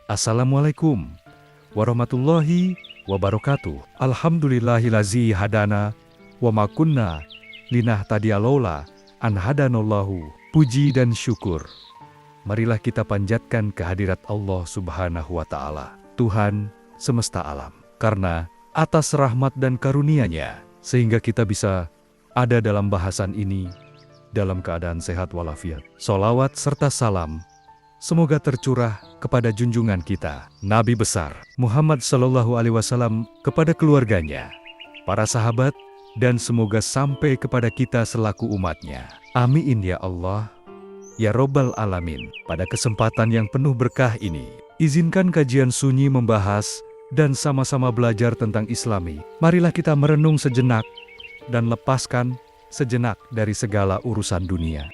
Assalamualaikum warahmatullahi wabarakatuh. Alhamdulillahillazi hadana wa ma kunna linahtadiya laula an hadanallahu. Puji dan syukur marilah kita panjatkan kehadirat Allah Subhanahu wa Ta'ala, Tuhan semesta alam. Karena atas rahmat dan karunia-Nya sehingga kita bisa ada dalam bahasan ini dalam keadaan sehat walafiat. Sholawat serta salam semoga tercurah kepada junjungan kita, Nabi besar Muhammad Sallallahu Alaihi Wasallam, kepada keluarganya, para sahabat, dan semoga sampai kepada kita selaku umatnya. Amin ya Allah, ya Robbal Alamin. Pada kesempatan yang penuh berkah ini, izinkan kajian sunyi membahas dan sama-sama belajar tentang Islami. Marilah kita merenung sejenak dan lepaskan sejenak dari segala urusan dunia.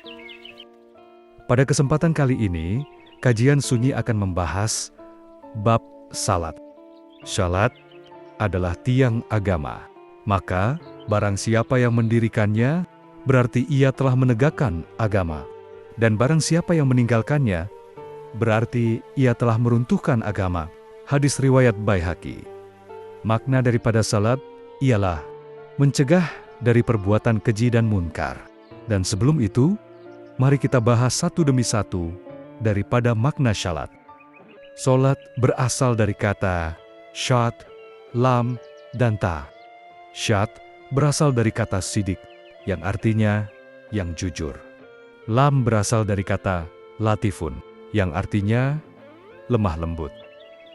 Pada kesempatan kali ini, kajian sunyi akan membahas bab salat. Salat adalah tiang agama. Maka, barang siapa yang mendirikannya, berarti ia telah menegakkan agama. Dan barang siapa yang meninggalkannya, berarti ia telah meruntuhkan agama. Hadis riwayat Baihaqi. Makna daripada salat ialah mencegah dari perbuatan keji dan munkar. Dan sebelum itu, mari kita bahas satu demi satu daripada makna syalat. Salat berasal dari kata syad, lam, dan ta. Syad berasal dari kata sidik, yang artinya yang jujur. Lam berasal dari kata latifun, yang artinya lemah lembut.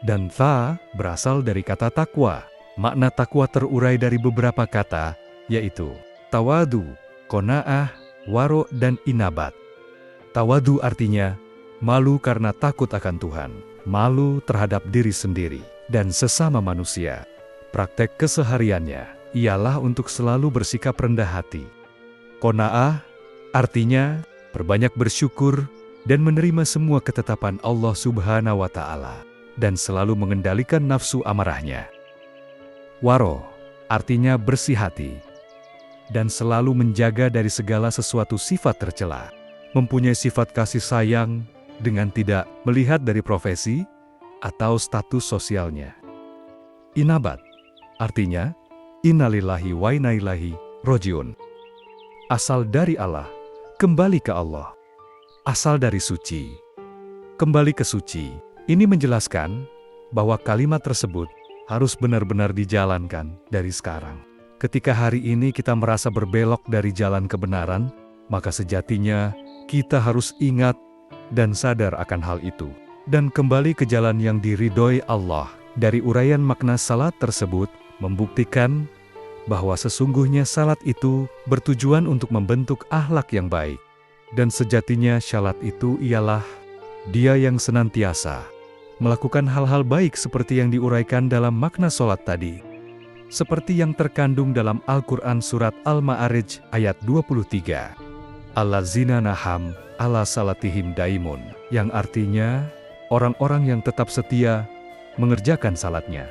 Dan ta berasal dari kata takwa. Makna takwa terurai dari beberapa kata, yaitu tawadu, qanaah, waro, dan inabat. Tawadu artinya malu karena takut akan Tuhan, malu terhadap diri sendiri dan sesama manusia. Praktek kesehariannya ialah untuk selalu bersikap rendah hati. Qanaah artinya berbanyak bersyukur dan menerima semua ketetapan Allah Subhanahu wa Ta'ala dan selalu mengendalikan nafsu amarahnya. Waro artinya bersih hati dan selalu menjaga dari segala sesuatu sifat tercela, mempunyai sifat kasih sayang dengan tidak melihat dari profesi atau status sosialnya. Inabat artinya innalillahi wa inna ilaihi rajiun. Asal dari Allah, kembali ke Allah. Asal dari suci, kembali ke suci. Ini menjelaskan bahwa kalimat tersebut harus benar-benar dijalankan dari sekarang. Ketika hari ini kita merasa berbelok dari jalan kebenaran, maka sejatinya kita harus ingat dan sadar akan hal itu, dan kembali ke jalan yang diridhoi Allah. Dari uraian makna salat tersebut, membuktikan bahwa sesungguhnya salat itu bertujuan untuk membentuk akhlak yang baik. Dan sejatinya salat itu ialah dia yang senantiasa melakukan hal-hal baik seperti yang diuraikan dalam makna salat tadi. Seperti yang terkandung dalam Al-Quran Surat Al-Ma'arij ayat 23. Allazina naham ala salatihim daimun, yang artinya orang-orang yang tetap setia mengerjakan salatnya.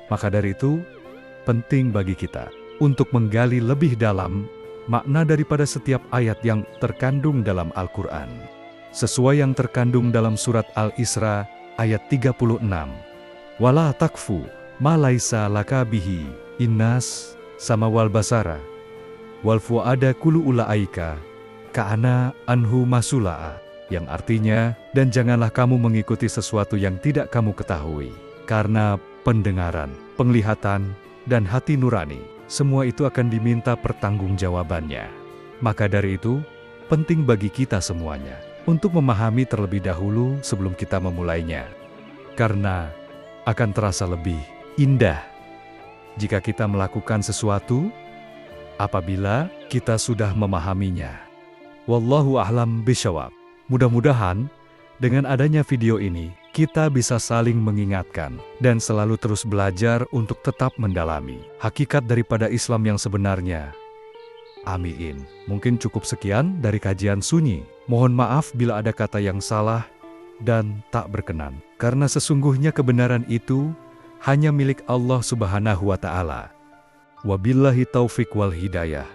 Maka dari itu, penting bagi kita untuk menggali lebih dalam makna daripada setiap ayat yang terkandung dalam Al-Quran. Sesuai yang terkandung dalam Surat Al-Isra ayat 36. Wala takfu ma laisa laka bihi innas sama wal basara wal fuada kulu ulaaika ka'ana anhu masula'a, yang artinya, dan janganlah kamu mengikuti sesuatu yang tidak kamu ketahui, karena pendengaran, penglihatan, dan hati nurani, semua itu akan diminta pertanggungjawabannya. Maka dari itu, penting bagi kita semuanya untuk memahami terlebih dahulu sebelum kita memulainya. Karena akan terasa lebih indah jika kita melakukan sesuatu apabila kita sudah memahaminya. Wallahu a'lam bishawab. Mudah-mudahan dengan adanya video ini, kita bisa saling mengingatkan dan selalu terus belajar untuk tetap mendalami hakikat daripada Islam yang sebenarnya. Amin. Mungkin cukup sekian dari kajian sunyi. Mohon maaf bila ada kata yang salah dan tak berkenan. Karena sesungguhnya kebenaran itu hanya milik Allah Subhanahu wa Ta'ala. Wabillahi taufik wal hidayah.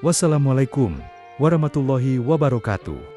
Wassalamualaikum warahmatullahi wabarakatuh.